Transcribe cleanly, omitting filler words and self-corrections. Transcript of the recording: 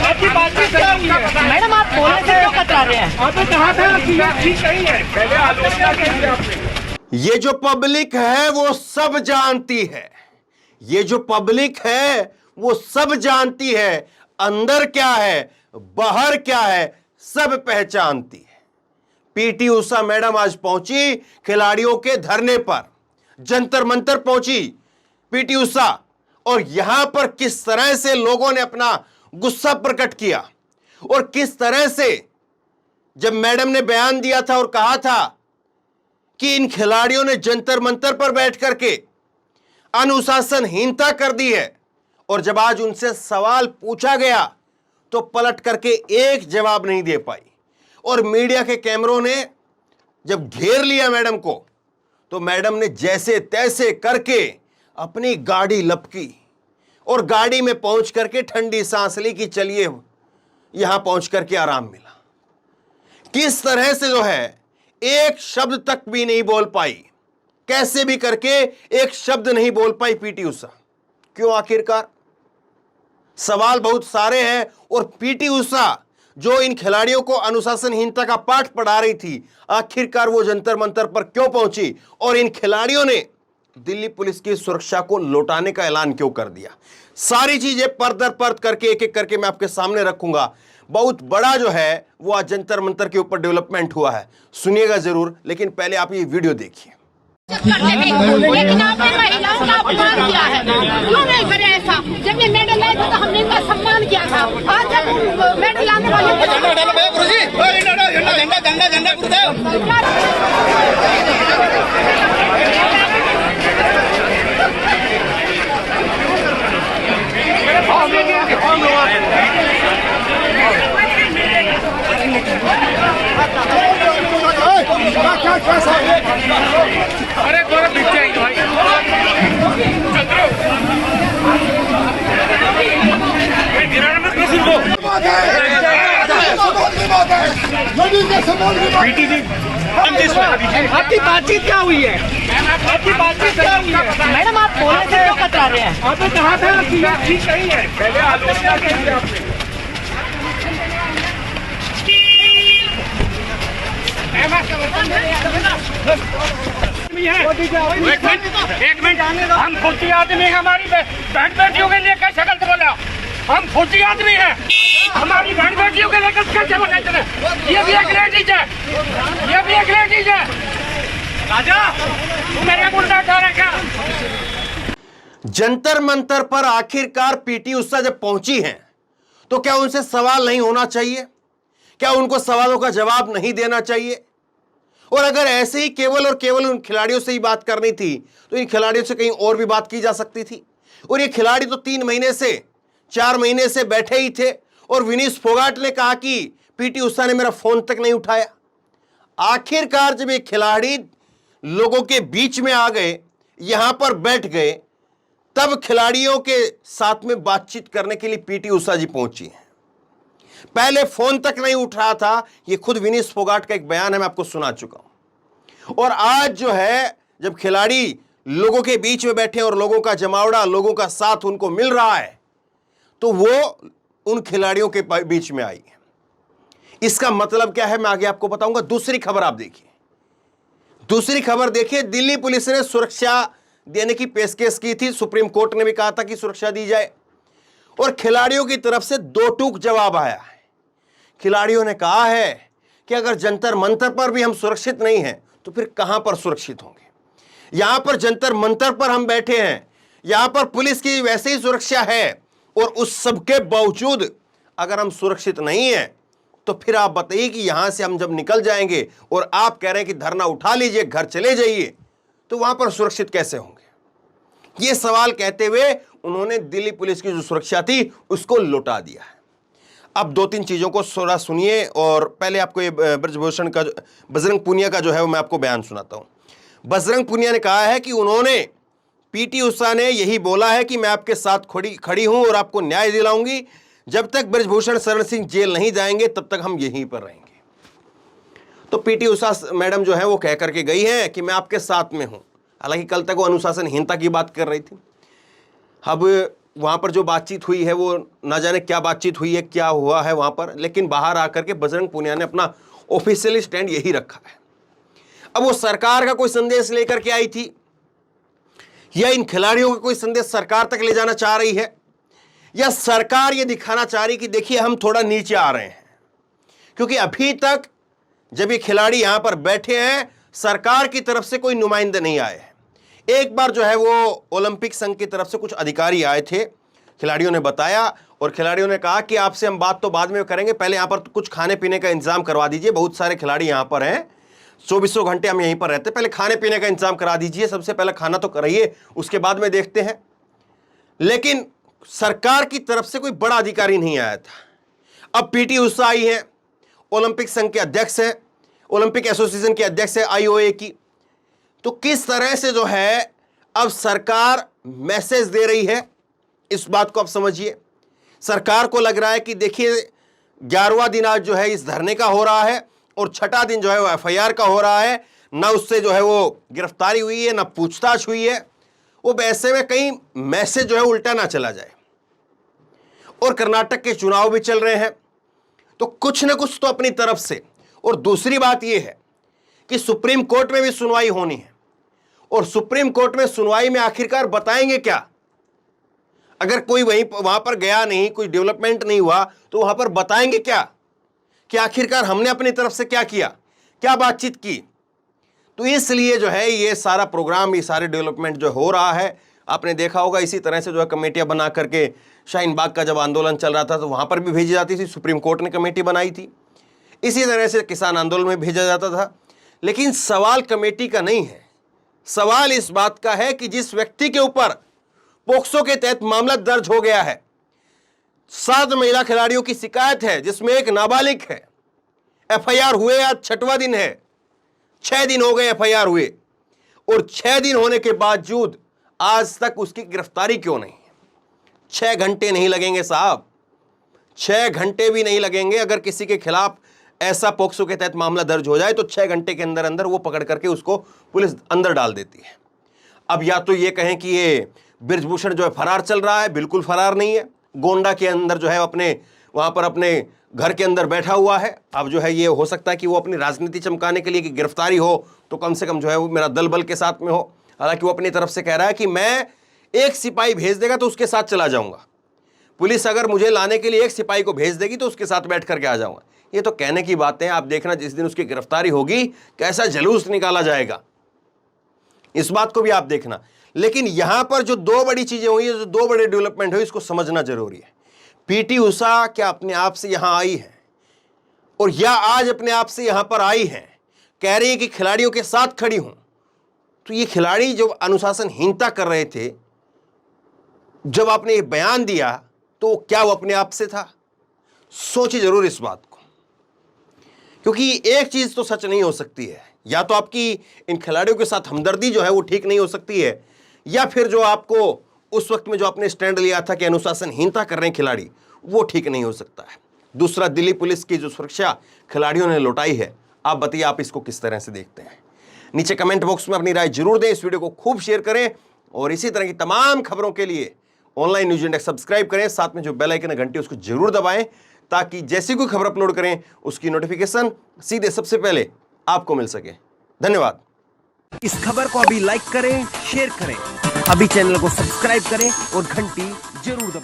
आपकी बातचीत क्या हुई है? मैडम आप बोलने से क्यों कतरा रहे हैं? आपने कहा था कि ये ठीक नहीं है, पहले आलोचना की थी आपने। ये जो पब्लिक है वो सब जानती है, ये जो पब्लिक है वो सब जानती है, अंदर क्या है बाहर क्या है सब पहचानती है। पीटी उषा मैडम आज पहुंची खिलाड़ियों के धरने पर, जंतर मंतर पहुंची पीटी उषा, और यहां पर किस तरह से लोगों ने अपना गुस्सा प्रकट किया, और किस तरह से जब मैडम ने बयान दिया था और कहा था कि इन खिलाड़ियों ने जंतर मंतर पर बैठ करके अनुशासनहीनता कर दी है, और जब आज उनसे सवाल पूछा गया तो पलट करके एक जवाब नहीं दे पाई, और मीडिया के कैमरों ने जब घेर लिया मैडम को तो मैडम ने जैसे तैसे करके अपनी गाड़ी लपकी और गाड़ी में पहुंच करके ठंडी सांस ली कि चलिए यहां पहुंच करके आराम मिला। किस तरह से जो है एक शब्द तक भी नहीं बोल पाई, कैसे भी करके एक शब्द नहीं बोल पाई पीटी उषा। क्यों? आखिरकार सवाल बहुत सारे हैं, और पीटी उषा जो इन खिलाड़ियों को अनुशासनहीनता का पाठ पढ़ा रही थी, आखिरकार वो जंतर मंतर पर क्यों पहुंची और इन खिलाड़ियों ने दिल्ली पुलिस की सुरक्षा को लौटाने का ऐलान क्यों कर दिया? सारी चीजें परत दर परत करके एक एक करके मैं आपके सामने रखूंगा। बहुत बड़ा जो है वो आज जंतर मंतर के ऊपर डेवलपमेंट हुआ है, सुनिएगा जरूर, लेकिन पहले आप ये वीडियो देखिए। लेकिन आपने महिलाओं का अपमान किया है, क्यों नहीं करे ऐसा? जब ये मेडल लाए थे तो हमने इनका सम्मान किया था, आज जब मेडल लाने अरे थोड़ा पीछे आइए भाई। गिराने मत किसी को। पीटी जी, आपकी बातचीत क्या हुई है? आपकी बातचीत क्या हुई है? मैडम आप बोलने से क्यों कतरा रहे हैं? आपने कहा था कि ये ठीक नहीं है, पहले आलोचना की थी आपने। एक मिनट, हम फौजी आदमी हैं, हमारी बहन बेटियों के लिए कैसे गलत बोला? हम फौजी आदमी हैं, हमारी बहन बेटियों के लिए कैसे बोला? ये भी एक लेडीज है, ये भी एक लेडीज है। राजा तू मेरे गुंडा उठा क्या? जंतर मंतर पर आखिरकार पीटी उषा जब पहुंची हैं तो क्या उनसे सवाल नहीं होना चाहिए? क्या उनको सवालों का जवाब नहीं देना चाहिए? और अगर ऐसे ही केवल और केवल उन खिलाड़ियों से ही बात करनी थी तो इन खिलाड़ियों से कहीं और भी बात की जा सकती थी। और ये खिलाड़ी तो 3 महीने से 4 महीने से बैठे ही थे, और विनीश फोगाट ने कहा कि पीटी उषा ने मेरा फोन तक नहीं उठाया। आखिरकार जब ये खिलाड़ी लोगों के बीच में आ गए, यहां पर बैठ गए, तब खिलाड़ियों के साथ में बातचीत करने के लिए पीटी उषा जी पहुंची हैं। पहले फोन तक नहीं उठ रहा था, यह खुद विनीश फोगाट का एक बयान है, मैं आपको सुना चुका हूं। और आज जो है जब खिलाड़ी लोगों के बीच में बैठे और लोगों का जमावड़ा, लोगों का साथ उनको मिल रहा है, तो वो उन खिलाड़ियों के बीच में आई है। इसका मतलब क्या है मैं आगे आपको बताऊंगा। दूसरी खबर आप देखिए, दूसरी खबर देखिए। दिल्ली पुलिस ने सुरक्षा देने की पेशकश की थी, सुप्रीम कोर्ट ने भी कहा था कि सुरक्षा दी जाए, और खिलाड़ियों की तरफ से दो टूक जवाब आया है। खिलाड़ियों ने कहा है कि अगर जंतर मंतर पर भी हम सुरक्षित नहीं हैं तो फिर कहां पर सुरक्षित होंगे? यहां पर जंतर मंतर पर हम बैठे हैं, यहां पर पुलिस की वैसे ही सुरक्षा है, और उस सब के बावजूद अगर हम सुरक्षित नहीं हैं तो फिर आप बताइए कि यहां से हम जब निकल जाएंगे और आप कह रहे हैं कि धरना उठा लीजिए, घर चले जाइए, तो वहां पर सुरक्षित कैसे होंगे? यह सवाल कहते हुए उन्होंने दिल्ली पुलिस की जो सुरक्षा थी उसको लौटा दिया है। अब 2-3 चीजों को थोड़ा सुनिए, और पहले आपको ये ब्रजभूषण का बजरंग पूनिया का जो है वो मैं आपको बयान सुनाता हूं। बजरंग पूनिया ने कहा है कि उन्होंने पीटी उषा ने यही बोला है कि मैं आपके साथ खड़ी हूं और आपको न्याय दिलाऊंगी। जब तक ब्रजभूषण शरण सिंह जेल नहीं जाएंगे तब तक हम यहीं पर रहेंगे। तो पीटी उषा मैडम जो है वो कह करके गई है कि मैं आपके साथ में हूं। हालांकि कल तक वो अनुशासनहीनता की बात कर रही थी। अब वहाँ पर जो बातचीत हुई है वो ना जाने क्या बातचीत हुई है, क्या हुआ है वहाँ पर, लेकिन बाहर आकर के बजरंग पूनिया ने अपना ऑफिशियली स्टैंड यही रखा है। अब वो सरकार का कोई संदेश लेकर के आई थी या इन खिलाड़ियों का कोई संदेश सरकार तक ले जाना चाह रही है, या सरकार ये दिखाना चाह रही कि देखिए हम थोड़ा नीचे आ रहे हैं, क्योंकि अभी तक जब ये खिलाड़ी यहां पर बैठे हैं सरकार की तरफ से कोई नुमाइंदे नहीं आए हैं। एक बार जो है वो ओलंपिक संघ की तरफ से कुछ अधिकारी आए थे, खिलाड़ियों ने बताया और खिलाड़ियों ने कहा कि आपसे हम बात तो बाद में करेंगे, पहले यहां पर कुछ खाने पीने का इंतजाम करवा दीजिए, बहुत सारे खिलाड़ी यहां पर हैं, 24 घंटे हम यहीं पर रहते, पहले खाने पीने का इंतजाम करा दीजिए, सबसे पहले खाना तो कराइए, उसके बाद में देखते हैं। लेकिन सरकार की तरफ से कोई बड़ा अधिकारी नहीं आया था। अब पीटी उषा आई है, ओलंपिक संघ के अध्यक्ष है, ओलंपिक एसोसिएशन के अध्यक्ष है आईओए की, तो किस तरह से जो है अब सरकार मैसेज दे रही है, इस बात को आप समझिए। सरकार को लग रहा है कि देखिए 11वां दिन आज जो है इस धरने का हो रहा है और 6ठा दिन जो है वो एफआईआर का हो रहा है, ना उससे जो है वो गिरफ्तारी हुई है, ना पूछताछ हुई है, वो ऐसे में कहीं मैसेज जो है उल्टा ना चला जाए। और कर्नाटक के चुनाव भी चल रहे हैं, तो कुछ ना कुछ तो अपनी तरफ से। और दूसरी बात यह है कि सुप्रीम कोर्ट में भी सुनवाई होनी है, और सुप्रीम कोर्ट में सुनवाई में आखिरकार बताएंगे क्या? अगर कोई वहां पर गया नहीं, कोई डेवलपमेंट नहीं हुआ, तो वहां पर बताएंगे क्या कि आखिरकार हमने अपनी तरफ से क्या किया, क्या बातचीत की। तो इसलिए जो है ये सारा प्रोग्राम, ये सारे डेवलपमेंट जो हो रहा है, आपने देखा होगा इसी तरह से जो है कमेटियां बना करके शाहीन बाग का जब आंदोलन चल रहा था तो वहां पर भी भेजी जाती थी, सुप्रीम कोर्ट ने कमेटी बनाई थी, इसी तरह से किसान आंदोलन में भेजा जाता था। लेकिन सवाल कमेटी का नहीं है, सवाल इस बात का है कि जिस व्यक्ति के ऊपर पोक्सो के तहत मामला दर्ज हो गया है, 7 महिला खिलाड़ियों की शिकायत है जिसमें एक नाबालिग है, एफआईआर हुए आज 6वां दिन है, 6 दिन हो गए एफआईआर हुए, और 6 दिन होने के बावजूद आज तक उसकी गिरफ्तारी क्यों नहीं? 6 घंटे नहीं लगेंगे साहब, 6 घंटे भी नहीं लगेंगे। अगर किसी के खिलाफ ऐसा पोक्सो के तहत मामला दर्ज हो जाए तो 6 घंटे के अंदर अंदर वो पकड़ करके उसको पुलिस अंदर डाल देती है। अब या तो ये कहें कि ये बृजभूषण जो है फरार चल रहा है, बिल्कुल फरार नहीं है, गोंडा के अंदर जो है अपने वहां पर अपने घर के अंदर बैठा हुआ है। अब जो है ये हो सकता है कि वो अपनी राजनीति चमकाने के लिए कि गिरफ्तारी हो तो कम से कम जो है वो मेरा दल बल के साथ में हो। हालांकि वो अपनी तरफ से कह रहा है कि मैं एक सिपाही भेज देगा तो उसके साथ चला जाऊंगा, पुलिस अगर मुझे लाने के लिए एक सिपाही को भेज देगी तो उसके साथ बैठ करके आ जाऊंगा। ये तो कहने की बातें, आप देखना जिस दिन उसकी गिरफ्तारी होगी कैसा जलूस निकाला जाएगा, इस बात को भी आप देखना। लेकिन यहां पर जो 2 बड़ी चीजें हुई है, जो 2 बड़े डेवलपमेंट हुई, इसको समझना जरूरी है। पीटी उषा क्या अपने आप से यहां आई है और या आज अपने आप से यहां पर आई है, कह रही है कि खिलाड़ियों के साथ खड़ी हूं, तो ये खिलाड़ी जो अनुशासनहीनता कर रहे थे, जब आपने ये बयान दिया तो क्या वो अपने आप से था? सोचिए जरूर इस बात को, क्योंकि एक चीज तो सच नहीं हो सकती है, या तो आपकी इन खिलाड़ियों के साथ हमदर्दी जो है वो ठीक नहीं हो सकती है, या फिर जो आपको उस वक्त में जो आपने स्टैंड लिया था कि अनुशासनहीनता कर रहे हैं खिलाड़ी, वो ठीक नहीं हो सकता है। दूसरा, दिल्ली पुलिस की जो सुरक्षा खिलाड़ियों ने लौटाई है, आप बताइए आप इसको किस तरह से देखते हैं? नीचे कमेंट बॉक्स में अपनी राय जरूर दें, इस वीडियो को खूब शेयर करें और इसी तरह की तमाम खबरों के लिए ऑनलाइन न्यूज इंडेक्स सब्सक्राइब करें, साथ में जो बेल आइकन है घंटी उसको जरूर दबाएं, ताकि जैसी कोई खबर अपलोड करें उसकी नोटिफिकेशन सीधे सबसे पहले आपको मिल सके। धन्यवाद। इस खबर को अभी लाइक करें, शेयर करें, अभी चैनल को सब्सक्राइब करें और घंटी जरूर दबाएं।